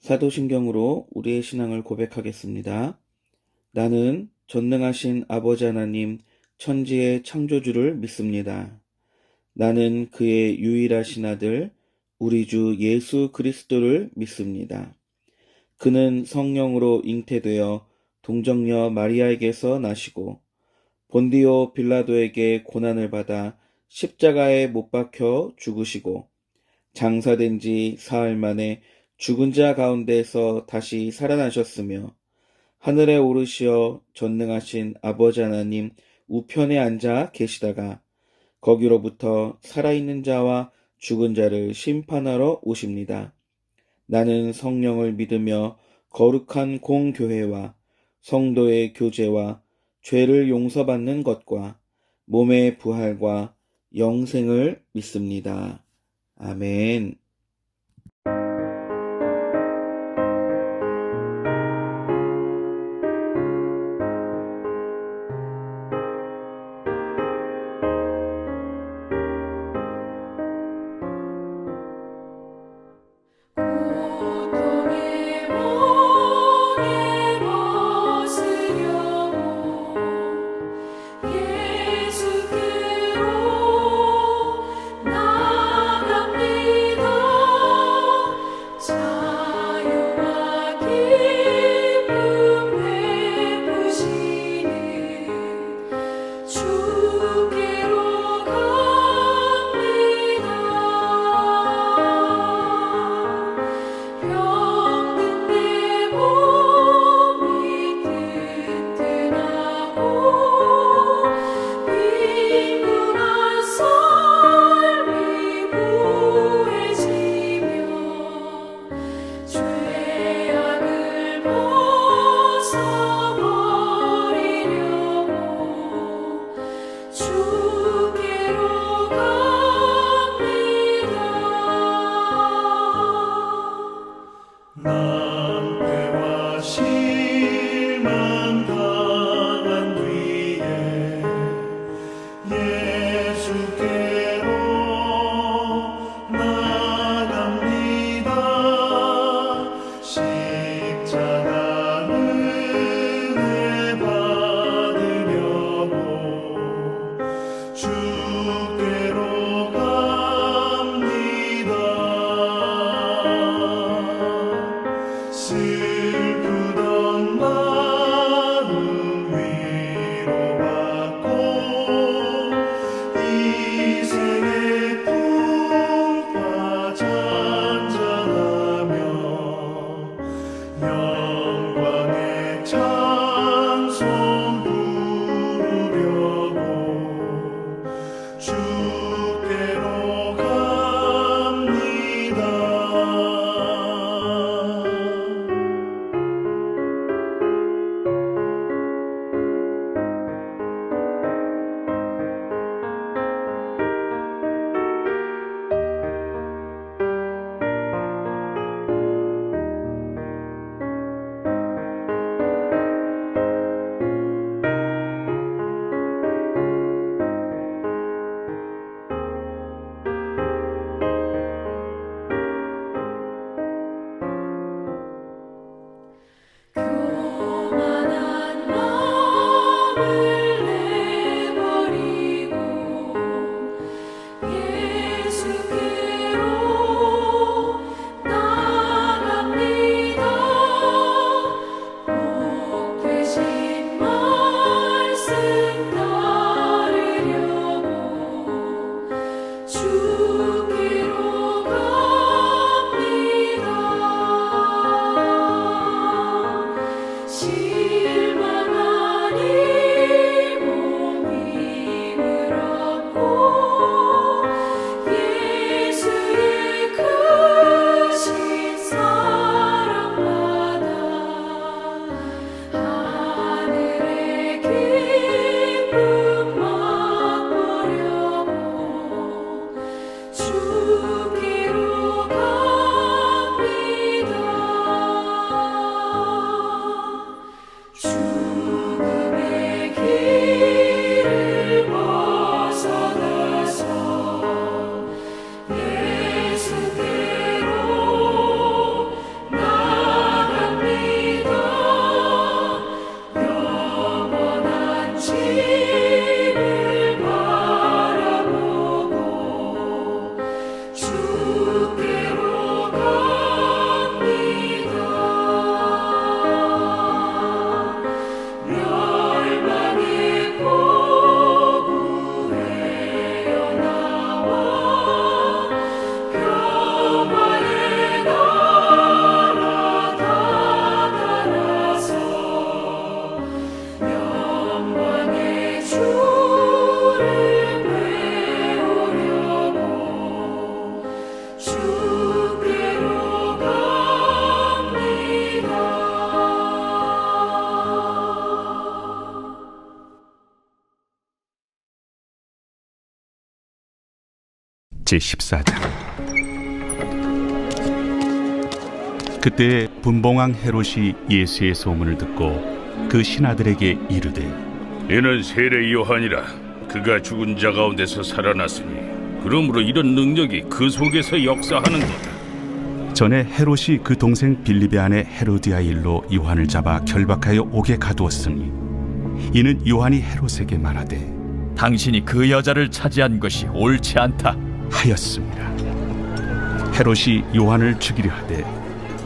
사도신경으로 우리의 신앙을 고백하겠습니다. 나는 전능하신 아버지 하나님 천지의 창조주를 믿습니다. 나는 그의 유일하신 아들 우리 주 예수 그리스도를 믿습니다. 그는 성령으로 잉태되어 동정녀 마리아에게서 나시고 본디오 빌라도에게 고난을 받아 십자가에 못 박혀 죽으시고 장사된 지 사흘 만에 죽은 자 가운데서 다시 살아나셨으며 하늘에 오르시어 전능하신 아버지 하나님 우편에 앉아 계시다가 거기로부터 살아있는 자와 죽은 자를 심판하러 오십니다. 나는 성령을 믿으며 거룩한 공교회와 성도의 교제와 죄를 용서받는 것과 몸의 부활과 영생을 믿습니다. 아멘. 고통의 멍에 벗으려고 예수께로 나갑니다. 자유와 기쁨 베푸시는 주께로 갑니다. 병든 내 몸이 튼튼하고 빈곤한 삶이 부해지며 죄악을 벗어버리려고 주께로 갑니다. 낭패와 실망 당한 뒤에 예수께로 나갑니다. 십자가 은혜 받으려고 주께로 갑니다. 제14장. 그때 분봉왕 헤롯이 예수의 소문을 듣고 그 신하들에게 이르되 이는 세례 요한이라. 그가 죽은 자 가운데서 살아났으니 그러므로 이런 능력이 그 속에서 역사하는도다. 전에 헤롯이 그 동생 빌립의 아내 헤로디아 일로 요한을 잡아 결박하여 옥에 가두었으니 이는 요한이 헤롯에게 말하되 당신이 그 여자를 차지한 것이 옳지 않다 하였습니다. 헤롯이 요한을 죽이려 하되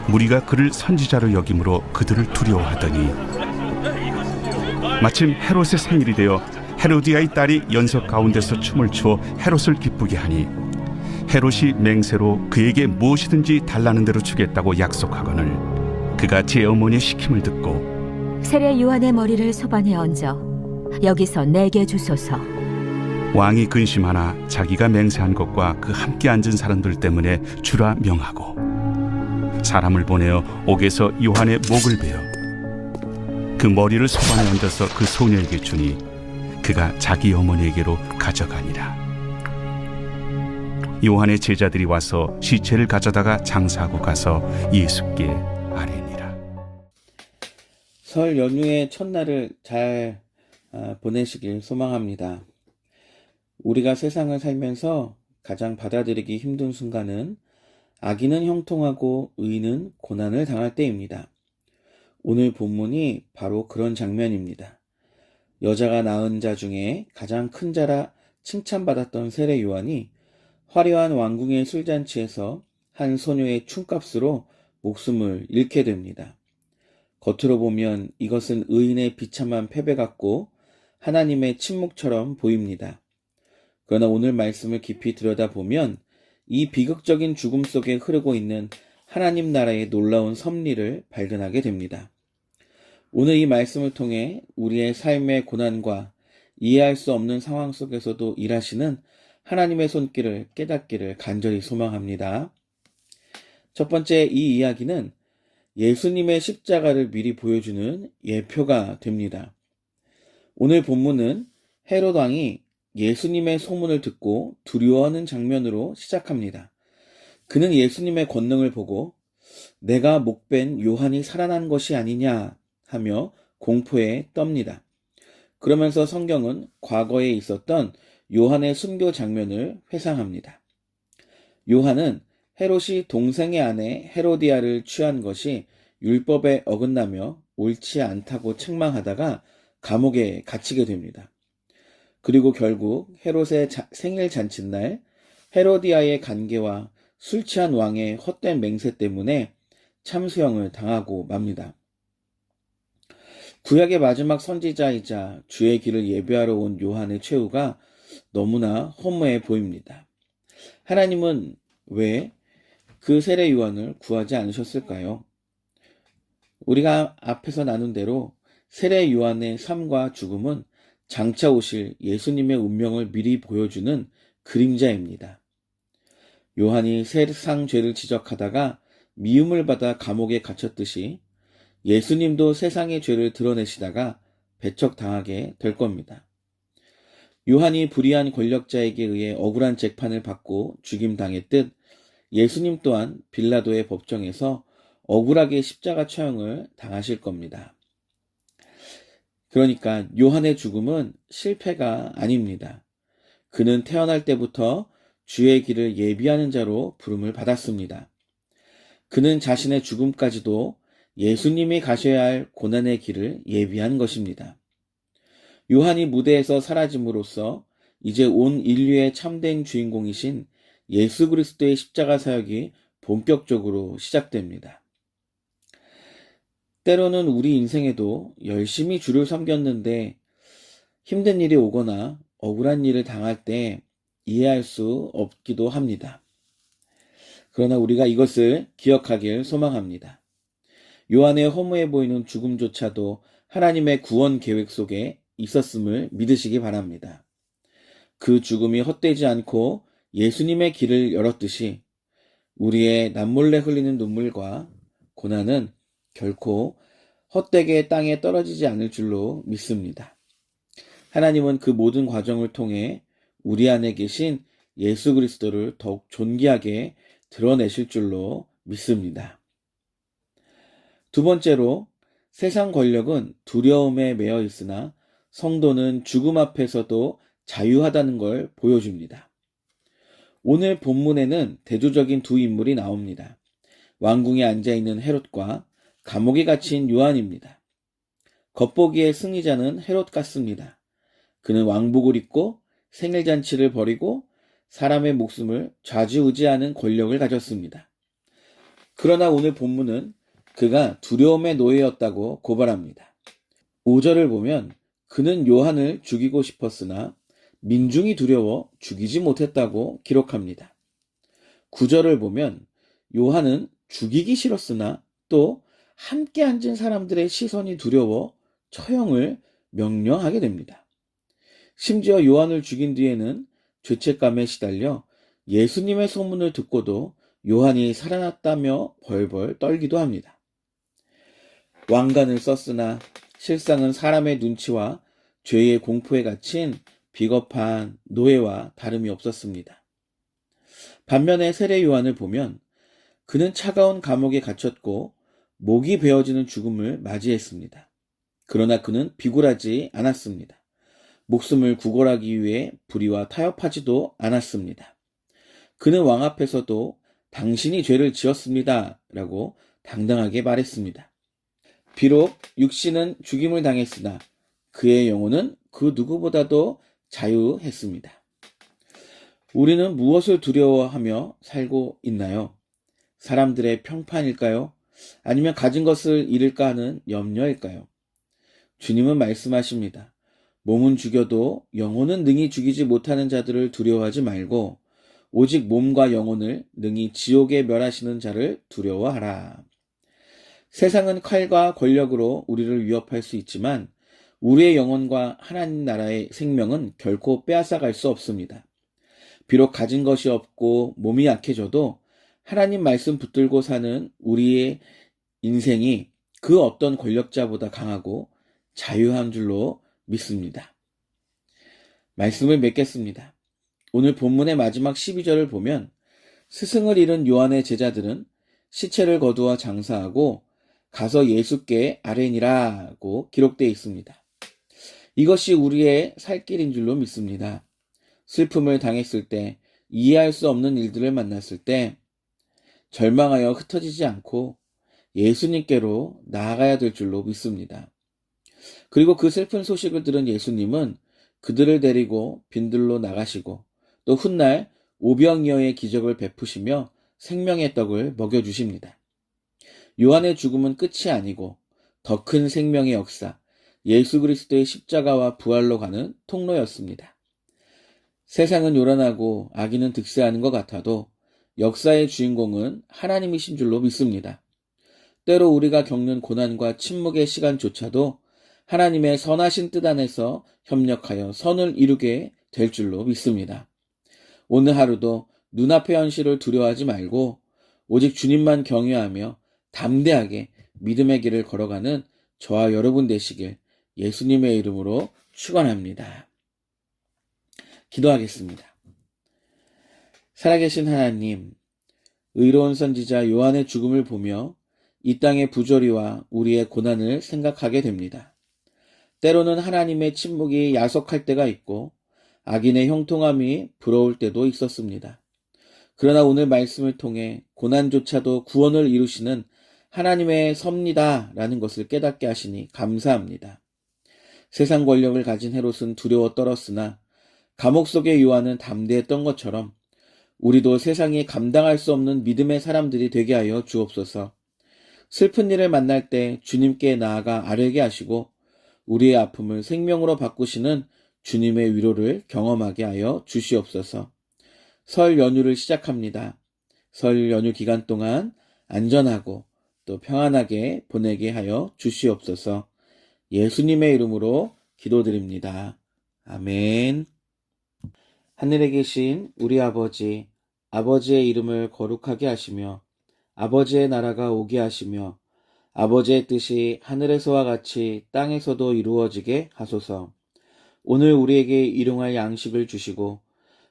무리가 그를 선지자로 여김으로 그들을 두려워하더니 마침 헤롯의 생일이 되어 헤로디아의 딸이 연석 가운데서 춤을 추어 헤롯을 기쁘게 하니 헤롯이 맹세로 그에게 무엇이든지 달라는 대로 주겠다고 약속하거늘 그가 제 어머니의 시킴을 듣고 세례 요한의 머리를 소반에 얹어 여기서 내게 주소서. 왕이 근심하나 자기가 맹세한 것과 그 함께 앉은 사람들 때문에 주라 명하고 사람을 보내어 옥에서 요한의 목을 베어 그 머리를 소반에 얹어서 그 소녀에게 주니 그가 자기 어머니에게로 가져가니라. 요한의 제자들이 와서 시체를 가져다가 장사하고 가서 예수께 아뢰니라. 설 연휴의 첫날을 잘 보내시길 소망합니다. 우리가 세상을 살면서 가장 받아들이기 힘든 순간은 악인은 형통하고 의인은 고난을 당할 때입니다. 오늘 본문이 바로 그런 장면입니다. 여자가 낳은 자 중에 가장 큰 자라 칭찬받았던 세례 요한이 화려한 왕궁의 술잔치에서 한 소녀의 춤값으로 목숨을 잃게 됩니다. 겉으로 보면 이것은 의인의 비참한 패배 같고 하나님의 침묵처럼 보입니다. 그러나 오늘 말씀을 깊이 들여다보면 이 비극적인 죽음 속에 흐르고 있는 하나님 나라의 놀라운 섭리를 발견하게 됩니다. 오늘 이 말씀을 통해 우리의 삶의 고난과 이해할 수 없는 상황 속에서도 일하시는 하나님의 손길을 깨닫기를 간절히 소망합니다. 첫 번째, 이 이야기는 예수님의 십자가를 미리 보여주는 예표가 됩니다. 오늘 본문은 헤롯 왕이 예수님의 소문을 듣고 두려워하는 장면으로 시작합니다. 그는 예수님의 권능을 보고 내가 목벤 요한이 살아난 것이 아니냐 하며 공포에 떱니다. 그러면서 성경은 과거에 있었던 요한의 순교 장면을 회상합니다. 요한은 헤롯이 동생의 아내 헤로디아를 취한 것이 율법에 어긋나며 옳지 않다고 책망하다가 감옥에 갇히게 됩니다. 그리고 결국 헤롯의 생일 잔칫날 헤로디아의 간계와 술 취한 왕의 헛된 맹세 때문에 참수형을 당하고 맙니다. 구약의 마지막 선지자이자 주의 길을 예배하러 온 요한의 최후가 너무나 허무해 보입니다. 하나님은 왜 그 세례 요한을 구하지 않으셨을까요? 우리가 앞에서 나눈 대로 세례 요한의 삶과 죽음은 장차 오실 예수님의 운명을 미리 보여주는 그림자입니다. 요한이 세상 죄를 지적하다가 미움을 받아 감옥에 갇혔듯이 예수님도 세상의 죄를 드러내시다가 배척당하게 될 겁니다. 요한이 불의한 권력자에게 의해 억울한 재판을 받고 죽임당했듯 예수님 또한 빌라도의 법정에서 억울하게 십자가 처형을 당하실 겁니다. 그러니까 요한의 죽음은 실패가 아닙니다. 그는 태어날 때부터 주의 길을 예비하는 자로 부름을 받았습니다. 그는 자신의 죽음까지도 예수님이 가셔야 할 고난의 길을 예비한 것입니다. 요한이 무대에서 사라짐으로써 이제 온 인류의 참된 주인공이신 예수 그리스도의 십자가 사역이 본격적으로 시작됩니다. 때로는 우리 인생에도 열심히 주를 섬겼는데 힘든 일이 오거나 억울한 일을 당할 때 이해할 수 없기도 합니다. 그러나 우리가 이것을 기억하길 소망합니다. 요한의 허무해 보이는 죽음조차도 하나님의 구원 계획 속에 있었음을 믿으시기 바랍니다. 그 죽음이 헛되지 않고 예수님의 길을 열었듯이 우리의 남몰래 흘리는 눈물과 고난은 결코 헛되게 땅에 떨어지지 않을 줄로 믿습니다. 하나님은 그 모든 과정을 통해 우리 안에 계신 예수 그리스도를 더욱 존귀하게 드러내실 줄로 믿습니다. 두 번째로, 세상 권력은 두려움에 매여 있으나 성도는 죽음 앞에서도 자유하다는 걸 보여줍니다. 오늘 본문에는 대조적인 두 인물이 나옵니다. 왕궁에 앉아있는 헤롯과 감옥에 갇힌 요한입니다. 겉보기에 승리자는 헤롯 같습니다. 그는 왕복을 입고 생일잔치를 벌이고 사람의 목숨을 좌지우지하는 권력을 가졌습니다. 그러나 오늘 본문은 그가 두려움의 노예였다고 고발합니다. 5절을 보면 그는 요한을 죽이고 싶었으나 민중이 두려워 죽이지 못했다고 기록합니다. 9절을 보면 요한은 죽이기 싫었으나 또 함께 앉은 사람들의 시선이 두려워 처형을 명령하게 됩니다. 심지어 요한을 죽인 뒤에는 죄책감에 시달려 예수님의 소문을 듣고도 요한이 살아났다며 벌벌 떨기도 합니다. 왕관을 썼으나 실상은 사람의 눈치와 죄의 공포에 갇힌 비겁한 노예와 다름이 없었습니다. 반면에 세례 요한을 보면 그는 차가운 감옥에 갇혔고 목이 베어지는 죽음을 맞이했습니다. 그러나 그는 비굴하지 않았습니다. 목숨을 구걸하기 위해 불의와 타협하지도 않았습니다. 그는 왕 앞에서도 당신이 죄를 지었습니다 라고 당당하게 말했습니다. 비록 육신은 죽임을 당했으나 그의 영혼은 그 누구보다도 자유했습니다. 우리는 무엇을 두려워하며 살고 있나요? 사람들의 평판일까요? 아니면 가진 것을 잃을까 하는 염려일까요? 주님은 말씀하십니다. 몸은 죽여도 영혼은 능히 죽이지 못하는 자들을 두려워하지 말고 오직 몸과 영혼을 능히 지옥에 멸하시는 자를 두려워하라. 세상은 칼과 권력으로 우리를 위협할 수 있지만 우리의 영혼과 하나님 나라의 생명은 결코 빼앗아갈 수 없습니다. 비록 가진 것이 없고 몸이 약해져도 하나님 말씀 붙들고 사는 우리의 인생이 그 어떤 권력자보다 강하고 자유한 줄로 믿습니다. 말씀을 맺겠습니다. 오늘 본문의 마지막 12절을 보면 스승을 잃은 요한의 제자들은 시체를 거두어 장사하고 가서 예수께 아뢰니라고 기록되어 있습니다. 이것이 우리의 살 길인 줄로 믿습니다. 슬픔을 당했을 때, 이해할 수 없는 일들을 만났을 때 절망하여 흩어지지 않고 예수님께로 나아가야 될 줄로 믿습니다. 그리고 그 슬픈 소식을 들은 예수님은 그들을 데리고 빈들로 나가시고 또 훗날 오병이어의 기적을 베푸시며 생명의 떡을 먹여주십니다. 요한의 죽음은 끝이 아니고 더 큰 생명의 역사, 예수 그리스도의 십자가와 부활로 가는 통로였습니다. 세상은 요란하고 악인은 득세하는 것 같아도 역사의 주인공은 하나님이신 줄로 믿습니다. 때로 우리가 겪는 고난과 침묵의 시간조차도 하나님의 선하신 뜻 안에서 협력하여 선을 이루게 될 줄로 믿습니다. 오늘 하루도 눈앞의 현실을 두려워하지 말고 오직 주님만 경외하며 담대하게 믿음의 길을 걸어가는 저와 여러분 되시길 예수님의 이름으로 축원합니다. 기도하겠습니다. 살아계신 하나님, 의로운 선지자 요한의 죽음을 보며 이 땅의 부조리와 우리의 고난을 생각하게 됩니다. 때로는 하나님의 침묵이 야속할 때가 있고 악인의 형통함이 부러울 때도 있었습니다. 그러나 오늘 말씀을 통해 고난조차도 구원을 이루시는 하나님의 섭니다라는 것을 깨닫게 하시니 감사합니다. 세상 권력을 가진 헤롯은 두려워 떨었으나 감옥 속의 요한은 담대했던 것처럼 우리도 세상이 감당할 수 없는 믿음의 사람들이 되게 하여 주옵소서. 슬픈 일을 만날 때 주님께 나아가 아뢰게 하시고 우리의 아픔을 생명으로 바꾸시는 주님의 위로를 경험하게 하여 주시옵소서. 설 연휴를 시작합니다. 설 연휴 기간 동안 안전하고 또 평안하게 보내게 하여 주시옵소서. 예수님의 이름으로 기도드립니다. 아멘. 하늘에 계신 우리 아버지, 아버지의 이름을 거룩하게 하시며 아버지의 나라가 오게 하시며 아버지의 뜻이 하늘에서와 같이 땅에서도 이루어지게 하소서. 오늘 우리에게 일용할 양식을 주시고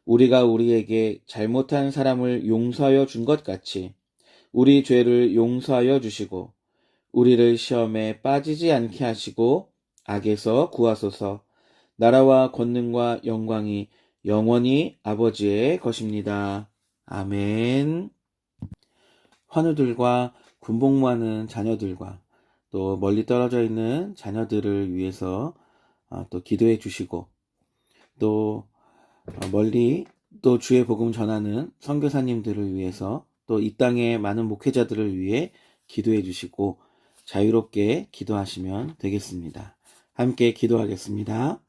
우리가 우리에게 잘못한 사람을 용서하여 준 것 같이 우리 죄를 용서하여 주시고 우리를 시험에 빠지지 않게 하시고 악에서 구하소서. 나라와 권능과 영광이 영원히 아버지의 것입니다. 아멘. 환우들과 군복무하는 자녀들과 또 멀리 떨어져 있는 자녀들을 위해서 또 기도해 주시고 또 멀리 또 주의 복음 전하는 선교사님들을 위해서 또 이 땅의 많은 목회자들을 위해 기도해 주시고 자유롭게 기도하시면 되겠습니다. 함께 기도하겠습니다.